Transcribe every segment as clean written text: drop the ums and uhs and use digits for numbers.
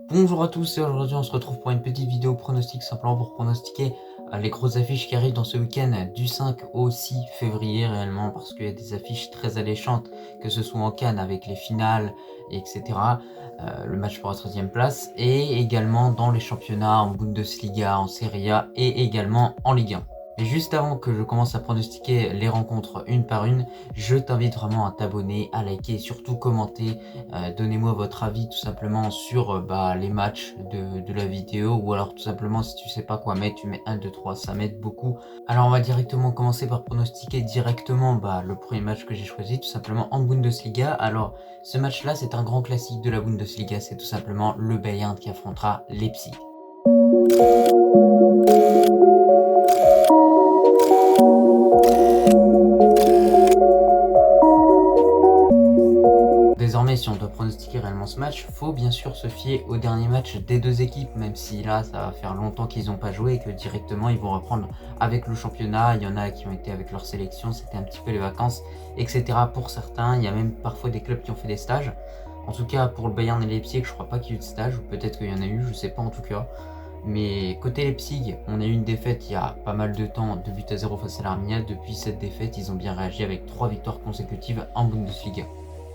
Bonjour à tous et aujourd'hui on se retrouve pour une petite vidéo pronostic simplement pour pronostiquer les grosses affiches qui arrivent dans ce week-end du 5 au 6 février réellement parce qu'il y a des affiches très alléchantes que ce soit en CAN avec les finales etc. Le match pour la 13e place et également dans les championnats en Bundesliga, en Serie A et également en Ligue 1. Et juste avant que je commence à pronostiquer les rencontres une par une, je t'invite vraiment à t'abonner, à liker et surtout commenter. Donnez-moi votre avis tout simplement sur les matchs de la vidéo ou alors tout simplement si tu sais pas quoi mettre, tu mets 1, 2, 3, ça m'aide beaucoup. Alors on va directement commencer par pronostiquer directement le premier match que j'ai choisi tout simplement en Bundesliga. Alors ce match là c'est un grand classique de la Bundesliga, c'est tout simplement le Bayern qui affrontera Leipzig. Désormais, si on doit pronostiquer réellement ce match, faut bien sûr se fier au dernier match des deux équipes, même si là, ça va faire longtemps qu'ils n'ont pas joué et que directement, ils vont reprendre avec le championnat. Il y en a qui ont été avec leur sélection, c'était un petit peu les vacances, etc. Pour certains, il y a même parfois des clubs qui ont fait des stages. En tout cas, pour le Bayern et Leipzig, je crois pas qu'il y ait eu de stage, ou peut-être qu'il y en a eu, je sais pas en tout cas. Mais côté Leipzig, on a eu une défaite il y a pas mal de temps, 2-0 face à l'Arminia. Depuis cette défaite, ils ont bien réagi avec 3 victoires consécutives en Bundesliga.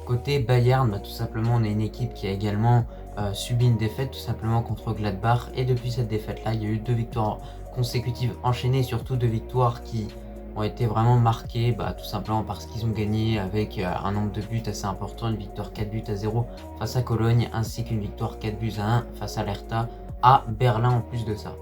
Côté Bayern, tout simplement, on a une équipe qui a également subi une défaite tout simplement contre Gladbach. Et depuis cette défaite-là, il y a eu 2 victoires consécutives enchaînées, surtout 2 victoires qui ont été vraiment marquées tout simplement parce qu'ils ont gagné avec un nombre de buts assez important, une victoire 4-0 face à Cologne, ainsi qu'une victoire 4-1 face à l'Hertha à Berlin en plus de ça.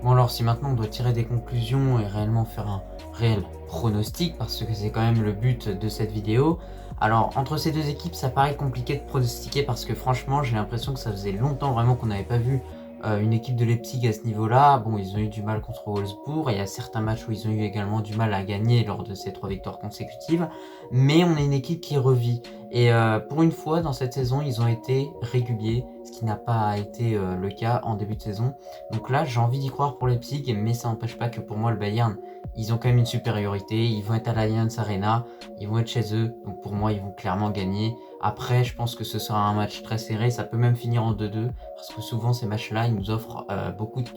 Bon alors si maintenant on doit tirer des conclusions et réellement faire un réel pronostic, parce que c'est quand même le but de cette vidéo, alors entre ces deux équipes ça paraît compliqué de pronostiquer parce que franchement j'ai l'impression que ça faisait longtemps vraiment qu'on n'avait pas vu une équipe de Leipzig à ce niveau-là. Bon, ils ont eu du mal contre Wolfsburg et il y a certains matchs où ils ont eu également du mal à gagner lors de ces 3 victoires consécutives, mais on est une équipe qui revit et pour une fois dans cette saison ils ont été réguliers, ce qui n'a pas été le cas en début de saison. Donc là j'ai envie d'y croire pour Leipzig, mais ça n'empêche pas que pour moi le Bayern, ils ont quand même une supériorité, ils vont être à l'Allianz Arena, ils vont être chez eux, donc pour moi ils vont clairement gagner. Après je pense que ce sera un match très serré, ça peut même finir en 2-2, parce que souvent ces matchs-là ils nous offrent beaucoup de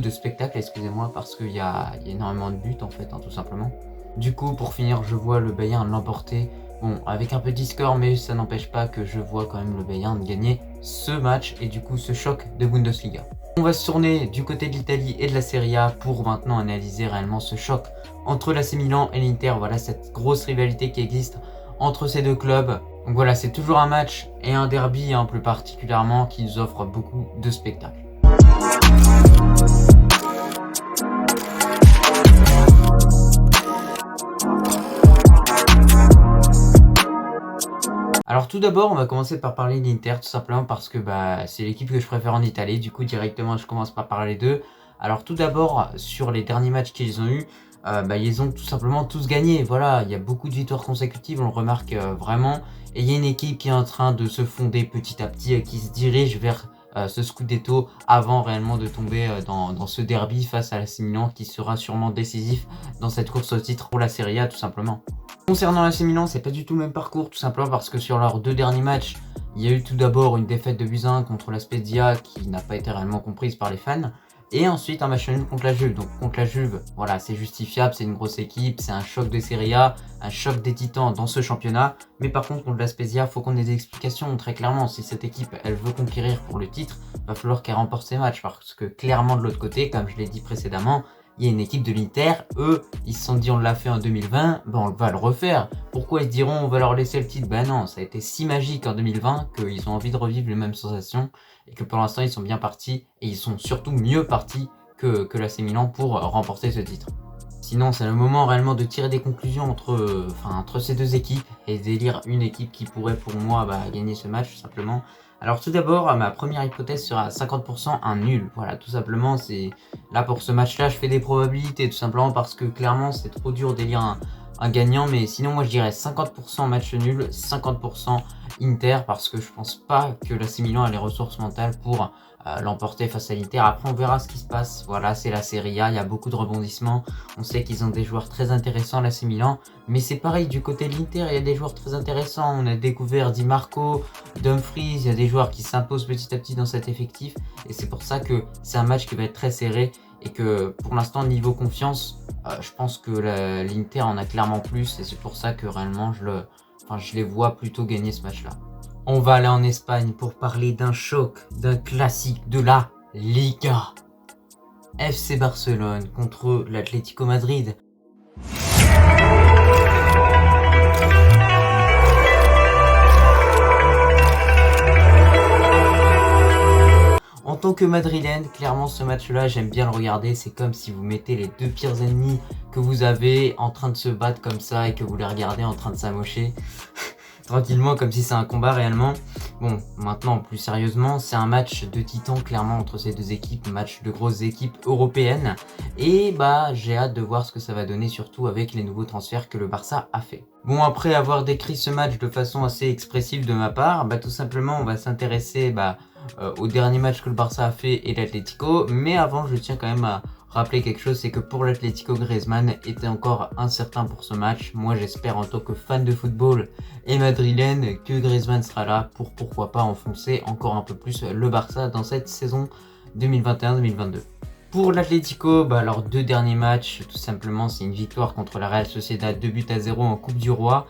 spectacles, excusez-moi, parce qu'il y a énormément de buts en fait, tout simplement. Du coup pour finir je vois le Bayern l'emporter, bon avec un petit score, mais ça n'empêche pas que je vois quand même le Bayern gagner ce match et du coup ce choc de Bundesliga. On va se tourner du côté de l'Italie et de la Serie A pour maintenant analyser réellement ce choc entre l'AC Milan et l'Inter. Voilà cette grosse rivalité qui existe entre ces deux clubs. Donc voilà, c'est toujours un match et un derby plus particulièrement qui nous offre beaucoup de spectacles. Alors tout d'abord, on va commencer par parler d'Inter, tout simplement parce que c'est l'équipe que je préfère en Italie. Du coup, directement, je commence par parler d'eux. Alors tout d'abord, sur les derniers matchs qu'ils ont eu, ils ont tout simplement tous gagné. Voilà, il y a beaucoup de victoires consécutives, on le remarque vraiment. Et il y a une équipe qui est en train de se fonder petit à petit, qui se dirige vers ce Scudetto avant réellement de tomber dans ce derby face à l'AC Milan qui sera sûrement décisif dans cette course au titre pour la Serie A tout simplement. Concernant l'AC Milan, c'est pas du tout le même parcours, tout simplement parce que sur leurs 2 derniers matchs, il y a eu tout d'abord une défaite de 1 contre la Spezia qui n'a pas été réellement comprise par les fans, et ensuite un match nul contre la Juve. Donc contre la Juve, voilà, c'est justifiable, c'est une grosse équipe, c'est un choc de Serie A, un choc des titans dans ce championnat, mais par contre contre la Spezia, faut qu'on ait des explications très clairement. Si cette équipe, elle veut conquérir pour le titre, va falloir qu'elle remporte ses matchs, parce que clairement de l'autre côté, comme je l'ai dit précédemment, il y a une équipe de l'Inter, eux, ils se sont dit on l'a fait en 2020, on va le refaire. Pourquoi ils diront on va leur laisser le titre? Non, ça a été si magique en 2020 qu'ils ont envie de revivre les mêmes sensations et que pour l'instant ils sont bien partis et ils sont surtout mieux partis que l'AC Milan pour remporter ce titre. Sinon, c'est le moment réellement de tirer des conclusions entre ces deux équipes et d'élire une équipe qui pourrait pour moi gagner ce match tout simplement. Alors tout d'abord, ma première hypothèse sera à 50% un nul. Voilà, tout simplement, c'est là pour ce match-là, je fais des probabilités tout simplement parce que clairement, c'est trop dur d'élire un gagnant. Mais sinon, moi je dirais 50% match nul, 50% Inter, parce que je pense pas que l'AC Milan a les ressources mentales pour l'emporter face à l'Inter. Après, on verra ce qui se passe. Voilà, c'est la Serie A, il y a beaucoup de rebondissements. On sait qu'ils ont des joueurs très intéressants, l'AC Milan. Mais c'est pareil, du côté de l'Inter, il y a des joueurs très intéressants. On a découvert Di Marco, Dumfries, il y a des joueurs qui s'imposent petit à petit dans cet effectif. Et c'est pour ça que c'est un match qui va être très serré. Et que pour l'instant, niveau confiance, je pense que l'Inter en a clairement plus. Et c'est pour ça que réellement, je les vois plutôt gagner ce match-là. On va aller en Espagne pour parler d'un choc, d'un classique de la Liga. FC Barcelone contre l'Atlético Madrid. En tant que madrilène, clairement ce match-là, j'aime bien le regarder. C'est comme si vous mettez les deux pires ennemis que vous avez en train de se battre comme ça et que vous les regardez en train de s'amocher. Tranquillement, comme si c'est un combat réellement. Bon, maintenant plus sérieusement, c'est un match de titans clairement entre ces deux équipes, match de grosses équipes européennes. Et j'ai hâte de voir ce que ça va donner, surtout avec les nouveaux transferts que le Barça a fait. Bon, après avoir décrit ce match de façon assez expressive de ma part, tout simplement on va s'intéresser au dernier match que le Barça a fait et l'Atlético. Mais avant, je tiens quand même à rappeler quelque chose, c'est que pour l'Atlético, Griezmann était encore incertain pour ce match. Moi, j'espère en tant que fan de football et madrilène que Griezmann sera là pour pourquoi pas enfoncer encore un peu plus le Barça dans cette saison 2021-2022. Pour l'Atlético, leurs deux derniers matchs, tout simplement, c'est une victoire contre la Real Sociedad 2-0 en Coupe du Roi.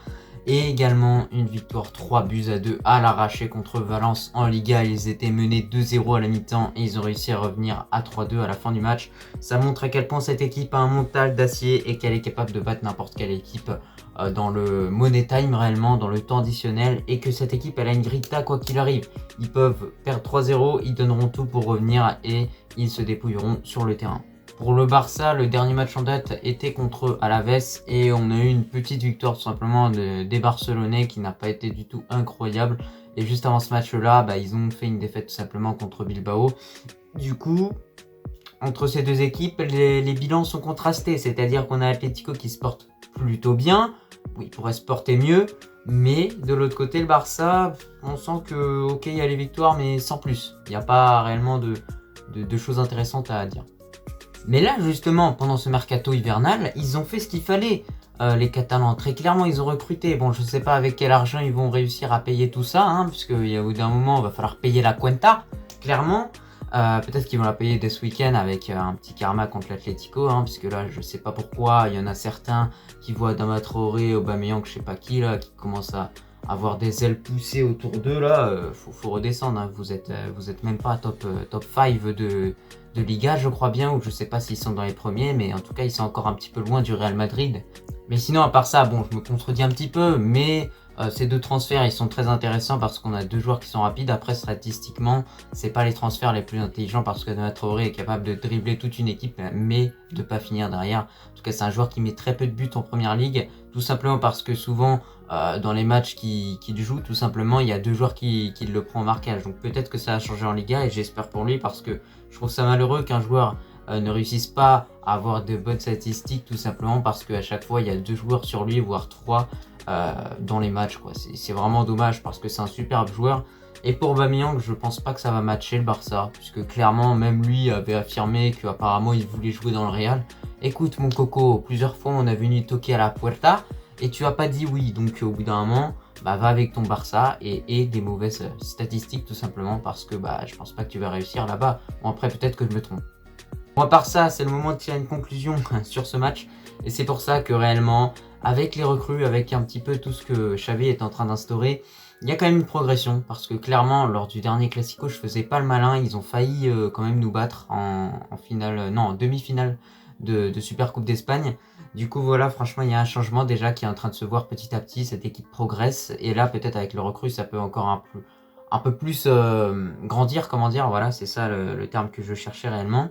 Et également une victoire 3-2 à l'arraché contre Valence en Liga. Ils étaient menés 2-0 à la mi-temps et ils ont réussi à revenir à 3-2 à la fin du match. Ça montre à quel point cette équipe a un mental d'acier et qu'elle est capable de battre n'importe quelle équipe dans le money time réellement, dans le temps additionnel, et que cette équipe elle a une grinta quoi qu'il arrive. Ils peuvent perdre 3-0, ils donneront tout pour revenir et ils se dépouilleront sur le terrain. Pour le Barça, le dernier match en date était contre Alaves et on a eu une petite victoire tout simplement des Barcelonais qui n'a pas été du tout incroyable. Et juste avant ce match-là, ils ont fait une défaite tout simplement contre Bilbao. Du coup, entre ces deux équipes, les bilans sont contrastés. C'est-à-dire qu'on a Atlético qui se porte plutôt bien. Oui, il pourrait se porter mieux. Mais de l'autre côté, le Barça, on sent que, ok, il y a les victoires, mais sans plus. Il n'y a pas réellement de choses intéressantes à dire. Mais là, justement, pendant ce mercato hivernal, ils ont fait ce qu'il fallait, les Catalans. Très clairement, ils ont recruté. Bon, je ne sais pas avec quel argent ils vont réussir à payer tout ça, puisqu'il y a au bout d'un moment, il va falloir payer la cuenta, clairement. Peut-être qu'ils vont la payer dès ce week-end avec un petit karma contre l'Atlético, puisque là, je ne sais pas pourquoi, il y en a certains qui voient Adama Traoré, Aubameyang, je ne sais pas qui, là, qui commencent à avoir des ailes poussées autour d'eux, là, faut redescendre, vous êtes même pas top 5 de Liga, je crois bien, ou je sais pas s'ils sont dans les premiers, mais en tout cas, ils sont encore un petit peu loin du Real Madrid. Mais sinon, à part ça, bon, je me contredis un petit peu, mais ces deux transferts, ils sont très intéressants parce qu'on a deux joueurs qui sont rapides. Après, statistiquement, c'est pas les transferts les plus intelligents parce que Adama Traoré est capable de dribbler toute une équipe, mais de pas finir derrière. En tout cas, c'est un joueur qui met très peu de buts en première ligue, tout simplement parce que souvent, dans les matchs qu'il joue, tout simplement, il y a deux joueurs qui le prend en marquage. Donc peut-être que ça a changé en Liga et j'espère pour lui parce que je trouve ça malheureux qu'un joueur ne réussisse pas à avoir de bonnes statistiques, tout simplement parce qu'à chaque fois, il y a deux joueurs sur lui, voire trois dans les matchs, quoi. C'est vraiment dommage parce que c'est un superbe joueur. Et pour Aubameyang, je pense pas que ça va matcher le Barça, puisque clairement, même lui avait affirmé qu'apparemment il voulait jouer dans le Real. Écoute mon coco, plusieurs fois on a venu toquer à la puerta et tu as pas dit oui, donc au bout d'un moment, va avec ton Barça et des mauvaises statistiques tout simplement parce que je pense pas que tu vas réussir là-bas. Bon, après peut-être que je me trompe. Bon, à part ça, c'est le moment de tirer une conclusion sur ce match et c'est pour ça que réellement, avec les recrues, avec un petit peu tout ce que Xavi est en train d'instaurer, il y a quand même une progression parce que clairement, lors du dernier Classico, je faisais pas le malin. Ils ont failli quand même nous battre en demi-finale de Super Coupe d'Espagne. Du coup, voilà, franchement, il y a un changement déjà qui est en train de se voir petit à petit. Cette équipe progresse et là, peut-être avec le recrue, ça peut encore un peu plus grandir, comment dire. Voilà, c'est ça le terme que je cherchais réellement.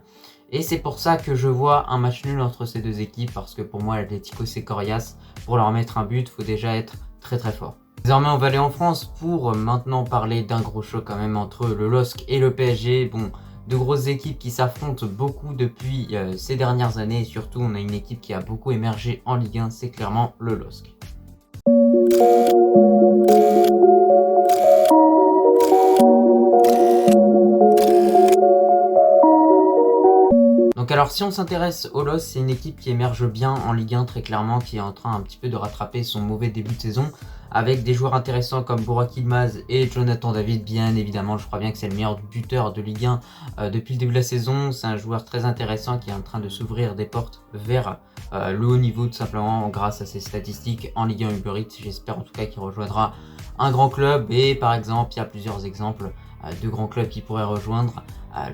Et c'est pour ça que je vois un match nul entre ces deux équipes parce que pour moi, l'Atlético, c'est coriace. Pour leur mettre un but, il faut déjà être très très fort. Désormais, on va aller en France pour maintenant parler d'un gros choc quand même entre le LOSC et le PSG. Bon, deux grosses équipes qui s'affrontent beaucoup depuis ces dernières années. Et surtout, on a une équipe qui a beaucoup émergé en Ligue 1, c'est clairement le LOSC. Donc alors si on s'intéresse au LOSC, c'est une équipe qui émerge bien en Ligue 1 très clairement, qui est en train un petit peu de rattraper son mauvais début de saison avec des joueurs intéressants comme Burak Yılmaz et Jonathan David. Bien évidemment, je crois bien que c'est le meilleur buteur de Ligue 1 depuis le début de la saison. C'est un joueur très intéressant qui est en train de s'ouvrir des portes vers le haut niveau tout simplement grâce à ses statistiques en Ligue 1 Uber Eats. J'espère en tout cas qu'il rejoindra un grand club et par exemple, il y a plusieurs exemples de grands clubs qui pourraient rejoindre.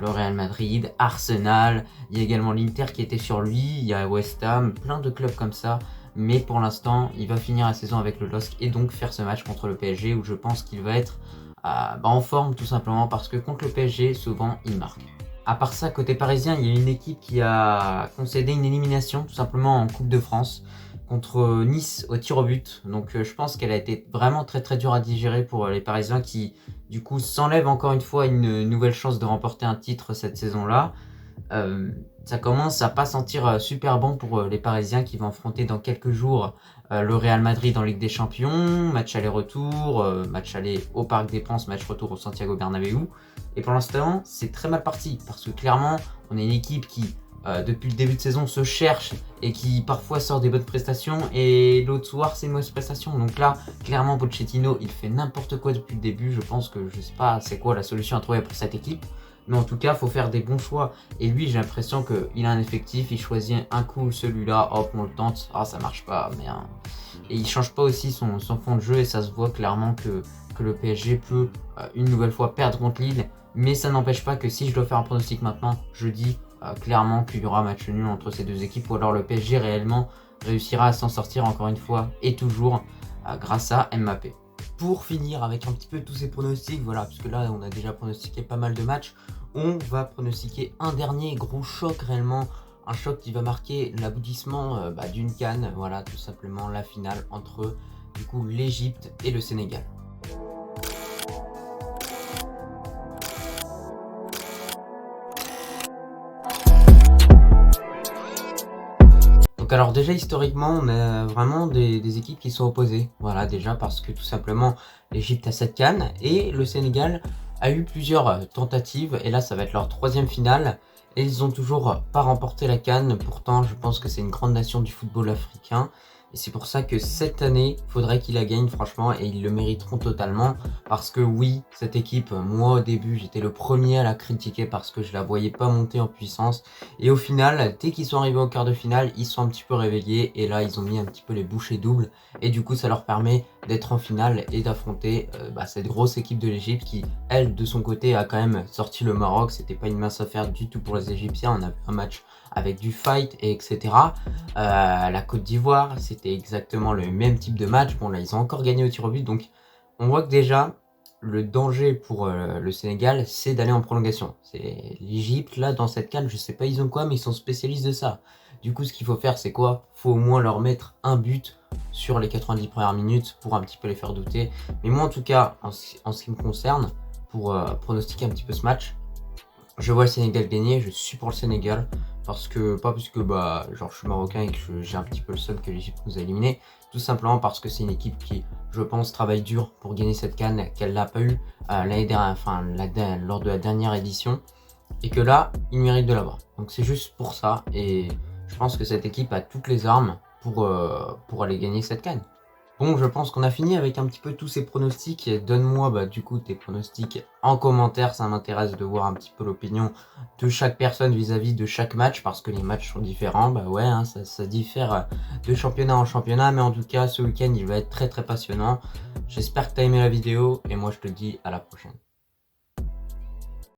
Le Real Madrid, Arsenal, il y a également l'Inter qui était sur lui, il y a West Ham, plein de clubs comme ça. Mais pour l'instant, il va finir la saison avec le LOSC et donc faire ce match contre le PSG où je pense qu'il va être en forme tout simplement parce que contre le PSG, souvent, il marque. À part ça, côté parisien, il y a une équipe qui a concédé une élimination tout simplement en Coupe de France contre Nice au tir au but. Donc je pense qu'elle a été vraiment très très dure à digérer pour les Parisiens qui du coup s'enlèvent encore une fois une nouvelle chance de remporter un titre cette saison-là. Ça commence à pas sentir super bon pour les Parisiens qui vont affronter dans quelques jours le Real Madrid en Ligue des Champions, match aller-retour, match aller au Parc des Princes, match retour au Santiago Bernabéu. Et pour l'instant, c'est très mal parti parce que clairement, on est une équipe qui depuis le début de saison se cherche et qui parfois sort des bonnes prestations et l'autre soir c'est une mauvaise prestation. Donc là, clairement Pochettino il fait n'importe quoi depuis le début. Je pense que je sais pas c'est quoi la solution à trouver pour cette équipe. Mais en tout cas, il faut faire des bons choix. Et lui, j'ai l'impression qu'il a un effectif, il choisit un coup celui-là, hop, on le tente, ça marche pas, merde. Et il change pas aussi son fond de jeu et ça se voit clairement que le PSG peut une nouvelle fois perdre contre Lille. Mais ça n'empêche pas que si je dois faire un pronostic maintenant, je dis clairement qu'il y aura match nul entre ces deux équipes ou alors le PSG réellement réussira à s'en sortir encore une fois et toujours grâce à Mbappé. Pour finir avec un petit peu tous ces pronostics, voilà, parce que là on a déjà pronostiqué pas mal de matchs, on va pronostiquer un dernier gros choc réellement, un choc qui va marquer l'aboutissement d'une CAN, voilà, tout simplement la finale entre du coup l'Égypte et le Sénégal. Donc alors déjà historiquement on a vraiment des équipes qui sont opposées, voilà déjà parce que tout simplement l'Égypte a cette CAN et le Sénégal a eu plusieurs tentatives et là ça va être leur troisième finale et ils ont toujours pas remporté la CAN. Pourtant je pense que c'est une grande nation du football africain et c'est pour ça que cette année il faudrait qu'ils la gagnent franchement et ils le mériteront totalement parce que oui cette équipe, moi au début j'étais le premier à la critiquer parce que je la voyais pas monter en puissance et au final dès qu'ils sont arrivés au quart de finale ils sont un petit peu réveillés et là ils ont mis un petit peu les bouchées doubles et du coup ça leur permet d'être en finale et d'affronter cette grosse équipe de l'Égypte qui elle de son côté a quand même sorti le Maroc. C'était pas une mince affaire du tout pour les Égyptiens, on a vu un match avec du fight et etc. La Côte d'Ivoire c'était exactement le même type de match, bon là ils ont encore gagné au tir au but donc on voit que déjà le danger pour le Sénégal c'est d'aller en prolongation. C'est l'Égypte là dans cette CAN, je sais pas ils ont quoi mais ils sont spécialistes de ça. Du coup ce qu'il faut faire c'est quoi? Faut au moins leur mettre un but sur les 90 premières minutes pour un petit peu les faire douter. Mais moi en tout cas en ce qui me concerne, pour pronostiquer un petit peu ce match, je vois le Sénégal gagner, je suis pour le Sénégal parce que pas parce que genre je suis marocain et que j'ai un petit peu le seum que l'Égypte nous a éliminé, tout simplement parce que c'est une équipe qui je pense travaille dur pour gagner cette CAN, qu'elle n'a pas eu l'année dernière, lors de la dernière édition et que là ils méritent de l'avoir. Donc c'est juste pour ça et je pense que cette équipe a toutes les armes pour aller gagner cette CAN. Bon, je pense qu'on a fini avec un petit peu tous ces pronostics. Donne-moi du coup tes pronostics en commentaire, ça m'intéresse de voir un petit peu l'opinion de chaque personne vis-à-vis de chaque match parce que les matchs sont différents. Ça diffère de championnat en championnat, mais en tout cas ce week-end il va être très très passionnant. J'espère que tu as aimé la vidéo et moi je te dis à la prochaine.